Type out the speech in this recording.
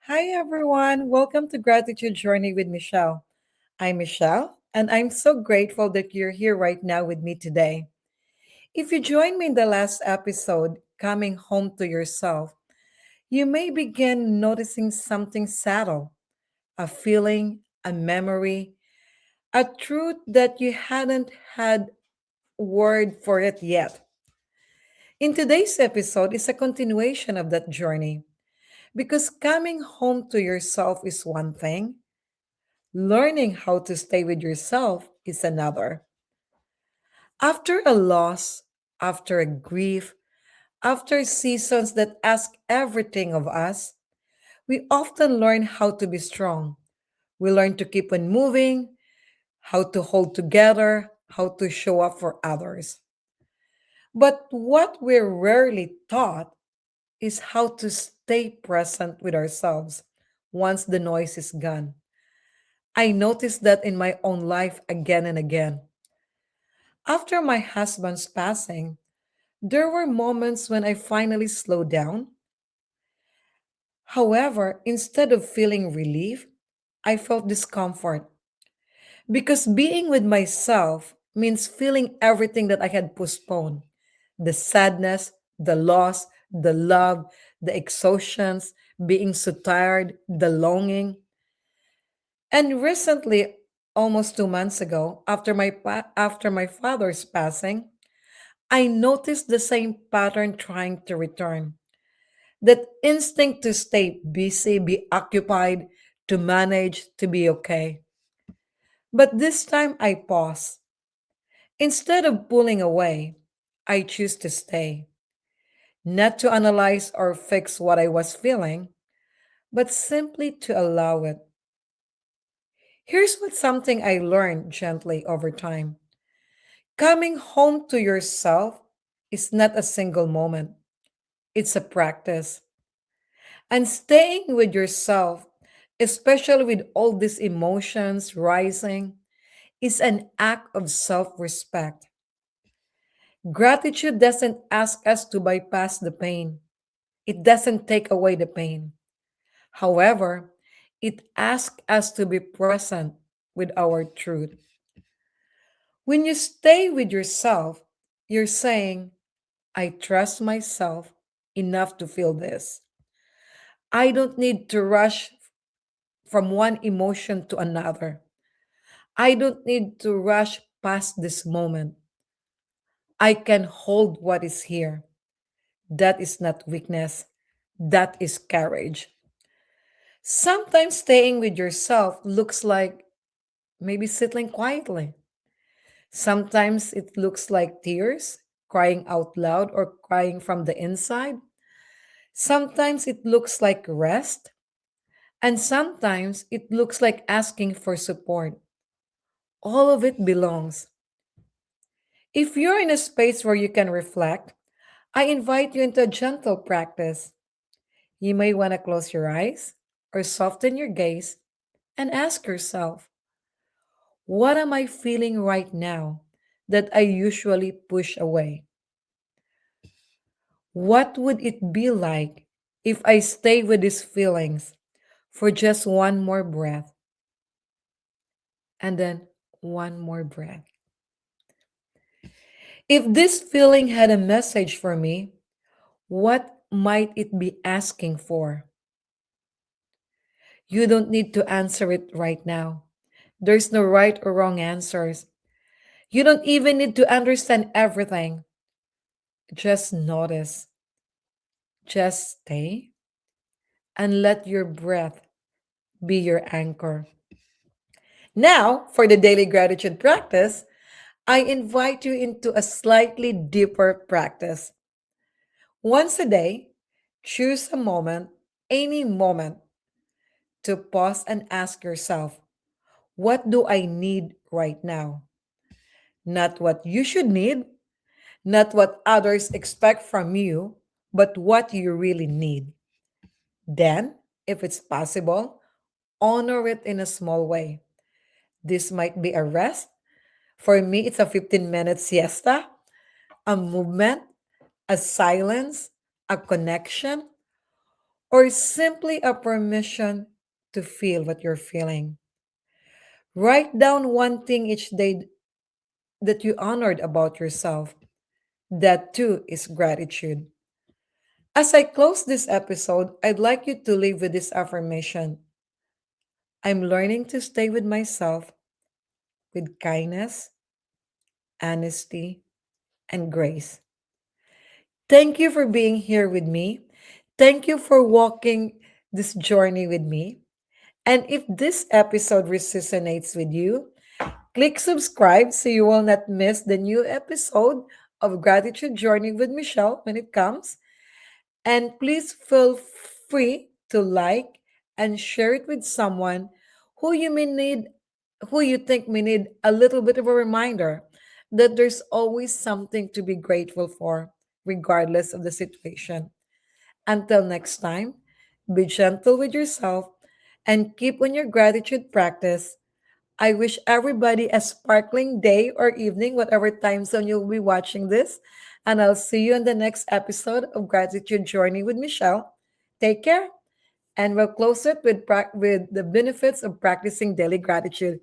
Hi, everyone. Welcome to Gratitude Journey with Michelle. I'm Michelle, and I'm so grateful that you're here right now with me today. If you joined me in the last episode, Coming Home to Yourself, you may begin noticing something subtle, a feeling, a memory, a truth that you hadn't had word for it yet. In today's episode is a continuation of that journey because coming home to yourself is one thing. Learning how to stay with yourself is another. After a loss, after a grief, after seasons that ask everything of us, we often learn how to be strong. We learn to keep on moving, how to hold together, how to show up for others. But what we're rarely taught is how to stay present with ourselves once the noise is gone. I noticed that in my own life again and again. After my husband's passing, there were moments when I finally slowed down. However, instead of feeling relief, I felt discomfort because being with myself means feeling everything that I had postponed: the sadness, the loss, the love, the exhaustions, being so tired, the longing. And recently, almost 2 months ago, after my father's passing, I noticed the same pattern trying to return. That instinct to stay busy, be occupied, to manage, to be okay. But this time I pause. Instead of pulling away, I choose to stay, not to analyze or fix what I was feeling, but simply to allow it. Here's what something I learned gently over time. Coming home to yourself is not a single moment, it's a practice. And staying with yourself, especially with all these emotions rising, is an act of self respect. Gratitude doesn't ask us to bypass the pain, it doesn't take away the pain. However, it asks us to be present with our truth. When you stay with yourself, you're saying, I trust myself enough to feel this. I don't need to rush from one emotion to another. I don't need to rush past this moment. I can hold what is here. That is not weakness, that is courage. Sometimes staying with yourself looks like maybe sitting quietly. Sometimes it looks like tears, crying out loud or crying from the inside. Sometimes it looks like rest, and sometimes it looks like asking for support. All of it belongs. If you're in a space where you can reflect, I invite you into a gentle practice. You may want to close your eyes or soften your gaze and ask yourself, what am I feeling right now that I usually push away? What would it be like if I stay with these feelings for just one more breath and then one more breath? If this feeling had a message for me, what might it be asking for? You don't need to answer it right now. There's no right or wrong answers. You don't even need to understand everything. Just notice, just stay, and let your breath be your anchor. Now, for the daily gratitude practice, I invite you into a slightly deeper practice. Once a day, choose a moment, any moment, to pause and ask yourself, what do I need right now? Not what you should need, not what others expect from you, but what you really need. Then, if it's possible, honor it in a small way. This might be a rest. For me, it's a 15-minute siesta, a movement, a silence, a connection, or simply a permission to feel what you're feeling. Write down one thing each day that you honored about yourself. That too is gratitude. As I close this episode, I'd like you to leave with this affirmation: I'm learning to stay with myself with kindness, honesty, and grace. Thank you for being here with me. Thank you for walking this journey with me. And if this episode resonates with you, click subscribe so you will not miss the new episode of Gratitude Journey with Michelle when it comes. And please feel free to like and share it with someone who you may need, who you think may need a little bit of a reminder that there's always something to be grateful for, regardless of the situation. Until next time, be gentle with yourself and keep on your gratitude practice. I wish everybody a sparkling day or evening, whatever time zone you'll be watching this. And I'll see you in the next episode of Gratitude Journey with Michelle. Take care, and we'll close it with, with the benefits of practicing daily gratitude.